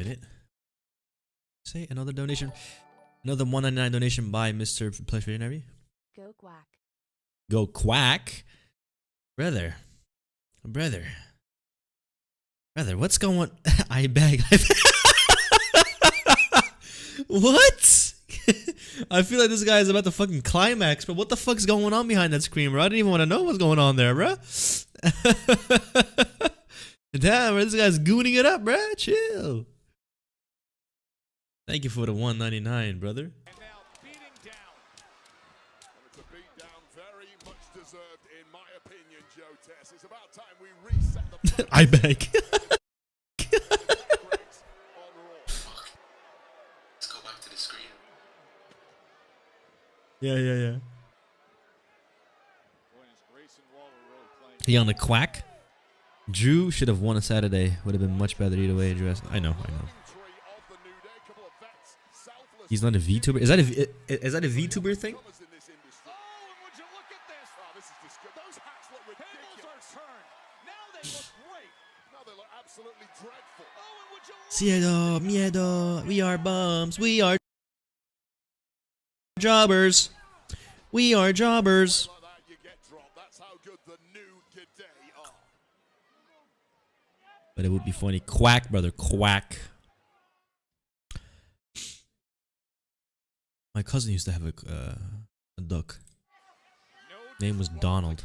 Wait it. Say another donation. Another 199 donation by Mr. Plush Visionary. Go quack. Go quack. Brother. Brother, what's going? I beg. What? I feel like this guy is about to fucking climax, but what the fuck's going on behind that screen, bro? I didn't even want to know what's going on there, bro. Damn, bro, this guy's gooning it up, bro. Chill. Thank you for the 199, brother. And now beating down. And it's a beat down very much deserved, in my opinion, Joe Tess. It's about time we reset the I beg. Let's go back to the screen. Yeah. He on the quack. Drew should have won a Saturday. Would have been much better either way. Drew, I know. He's not a VTuber. Is that a VTuber thing? Miedo. We are bums. We are jobbers. We are jobbers. But it would be funny. Quack, brother. Quack. My cousin used to have a duck. Name was Donald.